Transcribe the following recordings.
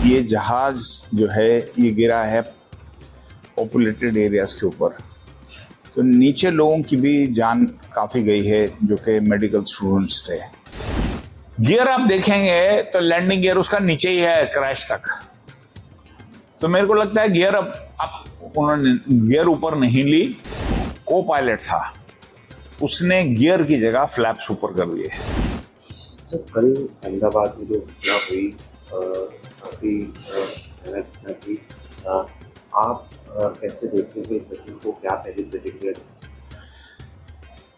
ये जहाज जो है ये गिरा है पॉपुलेटेड एरियाज के ऊपर, तो नीचे लोगों की भी जान काफी गई है जो कि मेडिकल स्टूडेंट्स थे। गियर आप देखेंगे तो लैंडिंग गियर उसका नीचे ही है क्रैश तक, तो मेरे को लगता है गियर अब उन्होंने गियर ऊपर नहीं ली, को पायलट था उसने गियर की जगह फ्लैप्स ऊपर कर दिए। सर कल अहमदाबाद में जो घटना हुई काफ़ी भयानक घटना थी, आप कैसे देखते थे इस घटना को, क्या पहली प्रतिक्रिया?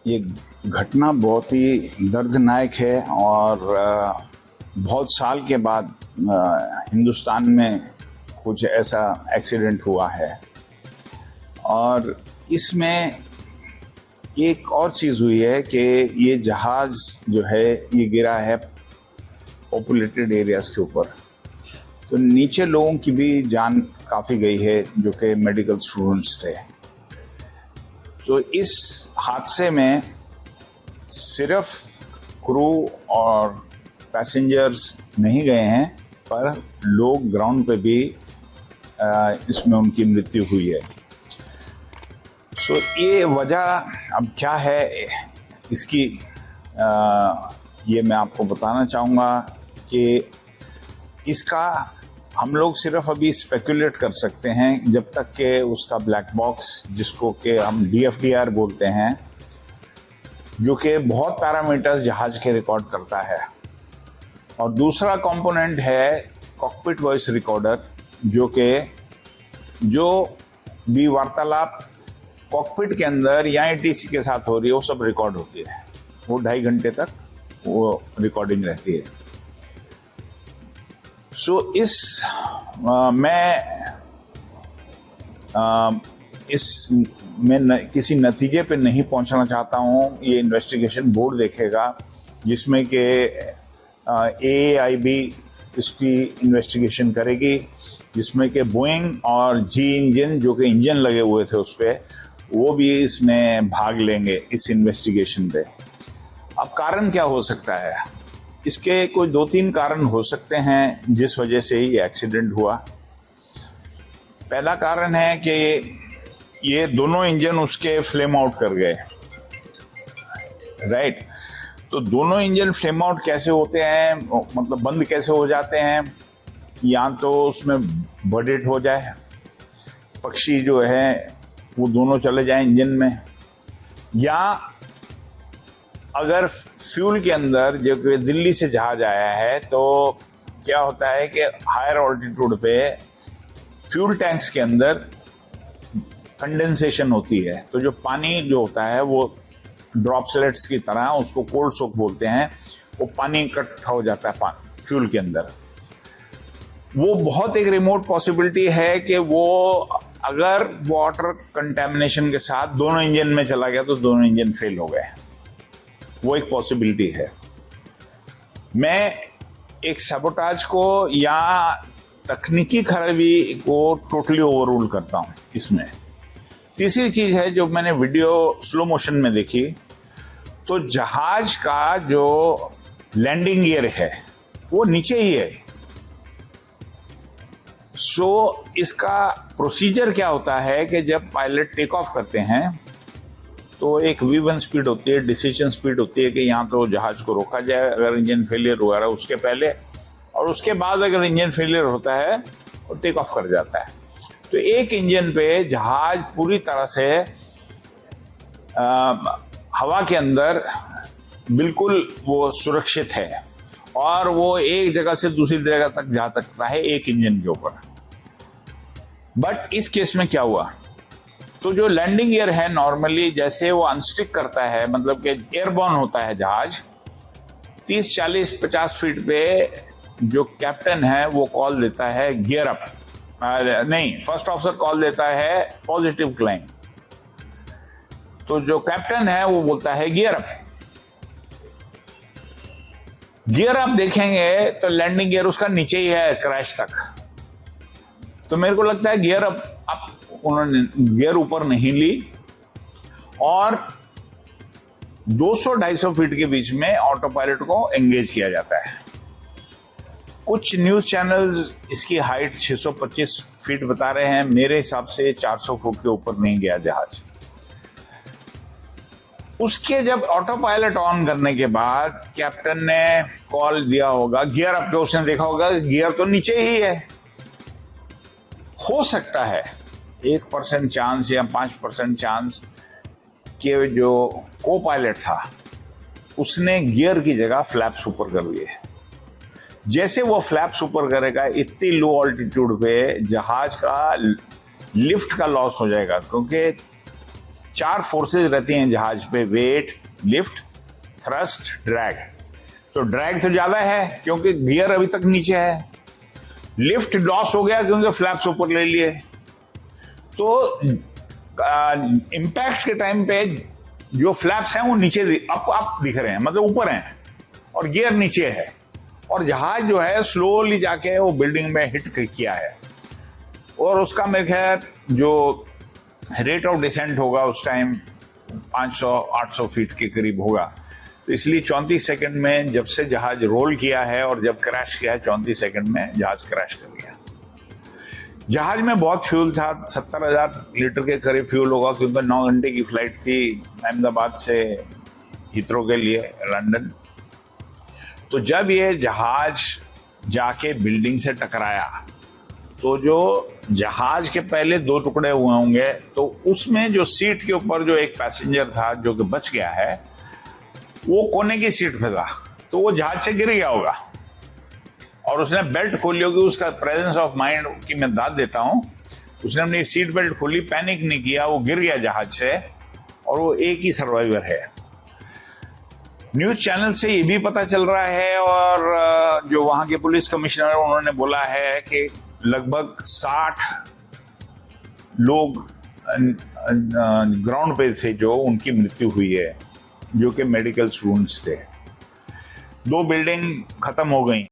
ये घटना बहुत ही दर्दनाक है और बहुत साल के बाद हिंदुस्तान में कुछ ऐसा एक्सीडेंट हुआ है। और इसमें एक और चीज़ हुई है कि ये जहाज़ जो है ये गिरा है पॉपुलेटेड एरियाज़ के ऊपर, तो नीचे लोगों की भी जान काफ़ी गई है जो कि मेडिकल स्टूडेंट्स थे। तो इस हादसे में सिर्फ क्रू और पैसेंजर्स नहीं गए हैं, पर लोग ग्राउंड पे भी इसमें उनकी मृत्यु हुई है। सो ये वजह अब क्या है इसकी, ये मैं आपको बताना चाहूँगा कि इसका हम लोग सिर्फ अभी स्पेकुलेट कर सकते हैं जब तक कि उसका ब्लैक बॉक्स, जिसको कि हम DFDR बोलते हैं, जो कि बहुत पैरामीटर्स जहाज के रिकॉर्ड करता है। और दूसरा कंपोनेंट है कॉकपिट वॉइस रिकॉर्डर, जो भी वार्तालाप कॉकपिट के अंदर या ATC के साथ हो रही है वो सब रिकॉर्ड होती है। वो 2.5 घंटे तक वो रिकॉर्डिंग रहती है। सो मैं किसी नतीजे पे नहीं पहुंचना चाहता हूं। ये इन्वेस्टिगेशन बोर्ड देखेगा, जिसमें कि AAIB इसकी इन्वेस्टिगेशन करेगी, जिसमें कि बोइंग और जी इंजन जो कि इंजन लगे हुए थे उस पर, वो भी इसमें भाग लेंगे इस इन्वेस्टिगेशन पे। अब कारण क्या हो सकता है? इसके कोई 2-3 कारण हो सकते हैं जिस वजह से ये एक्सीडेंट हुआ। पहला कारण है कि ये दोनों इंजन उसके फ्लेम आउट कर गए, राइट। तो दोनों इंजन फ्लेम आउट कैसे होते हैं, मतलब बंद कैसे हो जाते हैं? या तो उसमें बर्डेट हो जाए, पक्षी जो है वो दोनों चले जाएं इंजन में, या अगर फ्यूल के अंदर जो कि दिल्ली से जहाज आया है, तो क्या होता है कि हायर ऑल्टीट्यूड पे फ्यूल टैंक्स के अंदर कंडेंसेशन होती है। तो जो पानी जो होता है वो ड्रॉपलेट्स की तरह, उसको कोल्ड सोक बोलते हैं, वो पानी इकट्ठा हो जाता है फ्यूल के अंदर। वो बहुत एक रिमोट पॉसिबिलिटी है कि वो अगर वाटर कंटेमिनेशन के साथ दोनों इंजन में चला गया तो दोनों इंजन फेल हो गए। वो एक पॉसिबिलिटी है। मैं एक सैबोटाज को या तकनीकी खराबी को टोटली ओवररूल करता हूं इसमें। तीसरी चीज है जो मैंने वीडियो स्लो मोशन में देखी, तो जहाज का जो लैंडिंग गियर है वो नीचे ही है। सो इसका प्रोसीजर क्या होता है कि जब पायलट टेक ऑफ करते हैं तो एक V1 स्पीड होती है, डिसीजन स्पीड होती है कि यहाँ तो जहाज को रोका जाए अगर इंजन फेलियर हुआ है उसके पहले, और उसके बाद अगर इंजन फेलियर होता है तो टेक ऑफ कर जाता है। तो एक इंजन पे जहाज पूरी तरह से हवा के अंदर बिल्कुल वो सुरक्षित है और वो एक जगह से दूसरी जगह तक जा सकता है एक इंजन के ऊपर। बट इस केस में क्या हुआ, तो जो लैंडिंग गियर है नॉर्मली जैसे वो अनस्टिक करता है, मतलब कि एयरबॉर्न होता है जहाज, 30, 40, 50 फीट पे जो कैप्टन है वो कॉल देता है गियर अप, नहीं, फर्स्ट ऑफिसर कॉल देता है पॉजिटिव क्लाइंब। तो जो कैप्टन है वो बोलता है गियर अप। गियर आप देखेंगे तो लैंडिंग गियर उसका नीचे ही है क्रैश तक, तो मेरे को लगता है गियर अब उन्होंने गियर ऊपर नहीं ली और 200-250 फीट के बीच में ऑटो पायलट को एंगेज किया जाता है। कुछ न्यूज चैनल्स इसकी हाइट 625 फीट बता रहे हैं। मेरे हिसाब से 400 फुट के ऊपर नहीं गया जहाज। उसके जब ऑटो पायलट ऑन करने के बाद कैप्टन ने कॉल दिया होगा, गियर अप के, उसने देखा होगा गियर तो नीचे ही है। हो सकता है 1% चांस या 5% चांस कि जो को पायलट था उसने गियर की जगह फ्लैप्स ऊपर कर लिए। जैसे वो फ्लैप्स ऊपर करेगा, इतनी लो ऑल्टीट्यूड पे जहाज का लिफ्ट का लॉस हो जाएगा, क्योंकि 4 फोर्सेस रहती हैं जहाज पे, वेट, लिफ्ट, थ्रस्ट, ड्रैग। तो ड्रैग तो ज्यादा है क्योंकि गियर अभी तक नीचे है, लिफ्ट लॉस हो गया क्योंकि फ्लैप्स ऊपर ले लिए। तो इम्पैक्ट के टाइम पे जो फ्लैप्स हैं वो नीचे अप दिख रहे हैं, मतलब ऊपर हैं, और गियर नीचे है, और जहाज जो है स्लोली जाके वो बिल्डिंग में हिट किया है। और उसका मेरे ख्याल जो रेट ऑफ डिसेंट होगा उस टाइम 500-800 फीट के करीब होगा। तो इसलिए 34 सेकंड में जब से जहाज रोल किया है और जब क्रैश किया है 34 सेकंड में जहाज क्रैश कर गया। जहाज में बहुत फ्यूल था, 70,000 लीटर के करीब फ्यूल होगा, क्योंकि 9 घंटे की फ्लाइट थी अहमदाबाद से हिथ्रो के लिए लंदन। तो जब ये जहाज जाके बिल्डिंग से टकराया तो जो जहाज के पहले 2 टुकड़े हुए होंगे, तो उसमें जो सीट के ऊपर जो एक पैसेंजर था जो कि बच गया है, वो कोने की सीट पे था, तो वो जहाज से गिर गया होगा और उसने बेल्ट खोली होगी। उसका प्रेजेंस ऑफ माइंड की मैं दाद देता हूं, उसने अपनी सीट बेल्ट खोली, पैनिक नहीं किया, वो गिर गया जहाज से, और वो एक ही सर्वाइवर है। न्यूज चैनल से ये भी पता चल रहा है, और जो वहां के पुलिस कमिश्नर उन्होंने बोला है कि लगभग 60 लोग ग्राउंड पे थे जो उनकी मृत्यु हुई है, जो कि मेडिकल स्टूडेंट्स थे। 2 बिल्डिंग खत्म हो गई।